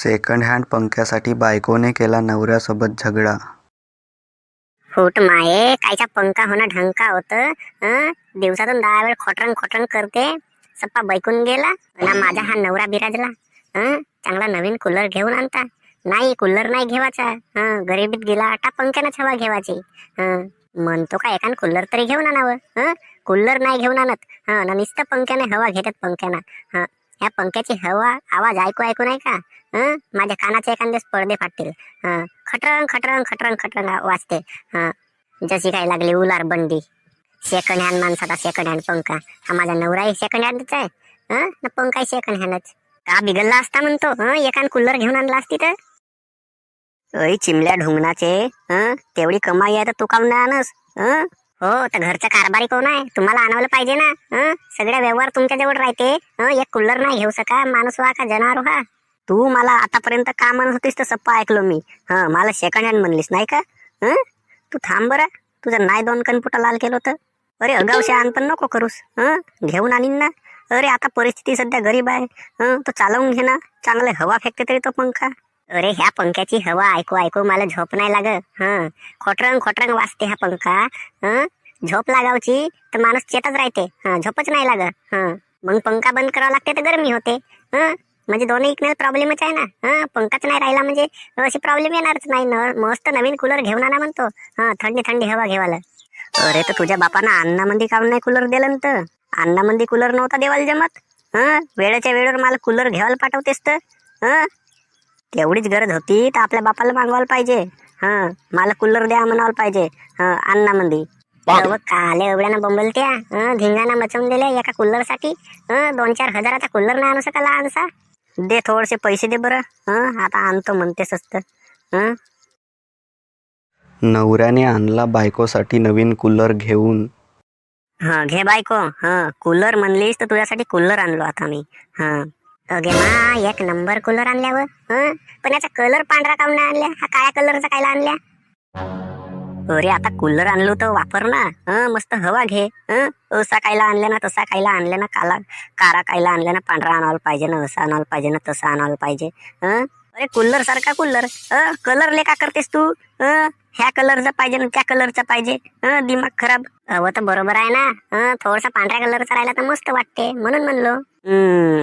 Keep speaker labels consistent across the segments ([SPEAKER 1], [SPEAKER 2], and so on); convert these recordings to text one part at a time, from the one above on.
[SPEAKER 1] Second hand पंख्यासाठी बायकोने केला नवऱ्यासोबत झगडा.
[SPEAKER 2] फूट माये कायचा पंखा होणं ढंका होतं. दिवसातून 10 वेळ खोटरंग खोटरंग करते. सप्पा बैकून गेला ना माझा हा नवरा बिराजला. चांगला नवीन कूलर घेऊन आणता. नाही कूलर नाही घेवायचा. गरिबीत गेला आता पंख्यानंच हवा घेवायची. म्हणतो का एखाद कूलर तरी घेऊन आणावं. कूलर नाही घेऊन आणत. ना नुसतं पंख्याने हवा घेतात पंख्यानं. ह्या पंख्याची हवा आवाज ऐकू ऐकू नाही का माझ्या कानाचे एखाद्याच पडदे फाटतील. खटरंग खटरंग खटरंग खटरंग वाजते. जशी काय लागली उलार बंडी. सेकंड हँड माणसाचा सेकंड हँड पंखा. हा माझा नवराही सेकंड हँडच आहे. ना पंखाही सेकंड हँडच. का बिघडला असता म्हणतो. एखाद कूलर घेऊन आणला असती तर. अय चिमल्या ढुंगणाचे. तेवढी कमाई आहे तर तू काऊन नाही आणस. हो तर घरचा कारभारी कोण आहे. तुम्हाला आणावलं पाहिजे ना. सगळ्या व्यवहार तुमच्या जवळ राहते. एक कूलर नाही घेऊ सका माणूस व्हा का जनावर व्हा. तू मला आतापर्यंत का म्हणत होतीस तर सप्पा ऐकलो मी. मला सेकंड हँड म्हणलीस नाही का. तू थांब बरं. तुझं नाही 2 कणपुटा लाल केलं होतं. अरे अगावशा आण पण नको करूस. घेऊन आणीन ना. अरे आता परिस्थिती सध्या गरीब आहे. तो चालवून घे ना. चांगले हवा फेकते तरी तो पंखा. अरे ह्या पंख्याची हवा ऐकू ऐकू मला झोप नाही लागत. खोटरंग खोटरंग वाजते हा पंखा. झोप लागावची तर माणूस चेतच राहते. झोपच नाही लागत. मग पंखा बंद करावा लागते तर गरमी होते. म्हणजे दोन्ही इकनेल प्रॉब्लेमच आहे ना. पंखाच नाही राहिला म्हणजे अशी प्रॉब्लेम येणारच नाही. मस्त नवीन कूलर घेऊन आणा म्हणतो. थंडी थंडी हवा घेवाला. अरे तर तुझ्या बापानं अन्नामध्ये काऊन नाही कूलर दिलं तर. अन्नामध्ये कूलर नव्हता देवाला जमत. वेळेच्या वेळेवर मला कूलर घ्यायला पाठवतेस तर. तेवढीच गरज होती तर आपल्या बापाला मागवायला पाहिजे. मला कूलर द्या म्हणायला पाहिजे. अन्नामध्ये काले एवढ्यानं बोंबलत्या. धिंगाणा मचवून दिल्या एका कूलर साठी. 2-4 हजाराचा कूलर नाही आणू शका लहानसा. दे थोडेसे पैसे दे बरं. आता आणतो म्हणतेस असतं.
[SPEAKER 1] नवऱ्याने आणला बायकोसाठी नवीन कूलर घेऊन.
[SPEAKER 2] घे बायको. कूलर म्हणलीस तर तुझ्यासाठी कूलर आणलो आता मी. अगे मा एक नंबर कूलर आणल्यावर. पण याचा कलर पांढरा काऊन नाही आणल्या. हा काळ्या कलरचा कायला आणल्या. अरे आता कूलर आणलो तर वापर ना. मस्त हवा घे. असा कायला आणल्या ना तसा कायला आणल्या ना कारा कायला आणल्या ना पांढरा आणायला पाहिजे ना असं आणायला पाहिजे ना तसं आणायला पाहिजे. अरे कूलर सारखा कूलर. कलर ले का करतेस तू. ह्या कलरचा पाहिजे ना त्या कलरचा पाहिजे. दिमाग खराब. हवं तर बरोबर आहे ना. थोडासा पांढऱ्या कलरचा राहिला तर मस्त वाटते म्हणून म्हणलो.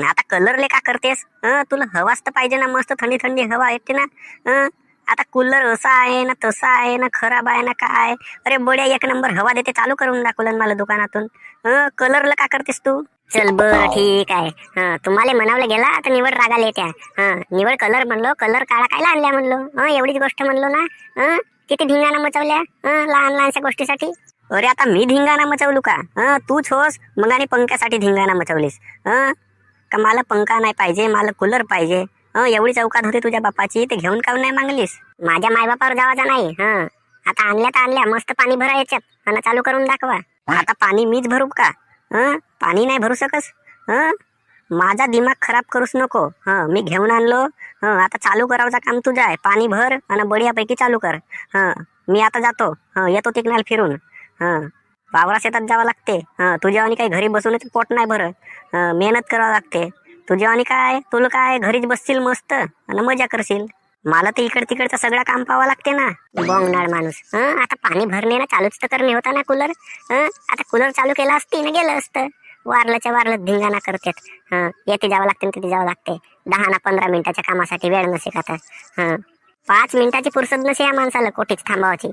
[SPEAKER 2] आता कलर ले का करतेस. तुला हवाच तर पाहिजे ना. मस्त थंडी थंडी हवा येते ना. आता कूलर असा आहे ना तसा आहे ना खराब आहे ना काय. अरे बड्या एक नंबर हवा देते. चालू करून दाखवलं मला दुकानातून. कलरला का करतेस तू. चल बर ठीक आहे. तुम्हाला म्हणावलं गेला आता निवड रागाला येत्या. निवड कलर म्हणलो. कलर काळा कायला आणल्या म्हणलो. एवढीच गोष्ट म्हणलो ना. किती धिंगाणा मचवल्या लहान लहानशा गोष्टीसाठी. अरे आता मी धिंगाणा मचवलू का. तूच होस मग आणि पंख्यासाठी धिंगाणा मचवलीस. का मला पंखा नाही पाहिजे मला कूलर पाहिजे. एवढी चौकात होती तुझ्या बापाची ते घेऊन काऊन नाही मागलीस. माझ्या मायबापावर जावाचा नाही. आता आणल्या तर आणल्या. मस्त पाणी भरा याच्यात आणि चालू करून दाखवा. आता पाणी मीच भरू का. पाणी नाही भरू सकस. माझा दिमाग खराब करूच नको. मी घेऊन आणलो. आता चालू करायचं काम तुझं आहे. पाणी भर आणि बढियापैकी चालू कर. मी आता जातो. येतो तिकनाल फिरून. वावरा शेतात जावं लागते. तुझ्या आणि काही घरी बसूनच पोट नाही भरत. मेहनत करावं लागते. तुझ्या आणि काय तुला काय घरीच बसशील मस्त आणि मजा करशील. मला तर इकड तिकडचं सगळं काम पाहावं लागते ना. बोंगनाळ माणूस. आता पाणी भरणे ना चालूच तर करणे होता ना कूलर. आता कूलर चालू केला असती ना गेलं असतं. वारल्याच्या वारलं धिंगाणा करतात. येते जावं लागते तिथे जावं लागते. 10 ना 15 मिनिटाच्या कामासाठी वेळ नसे का तर. 5 मिनिटाची फुरसत नसे या माणसाला कोठीच थांबावाची.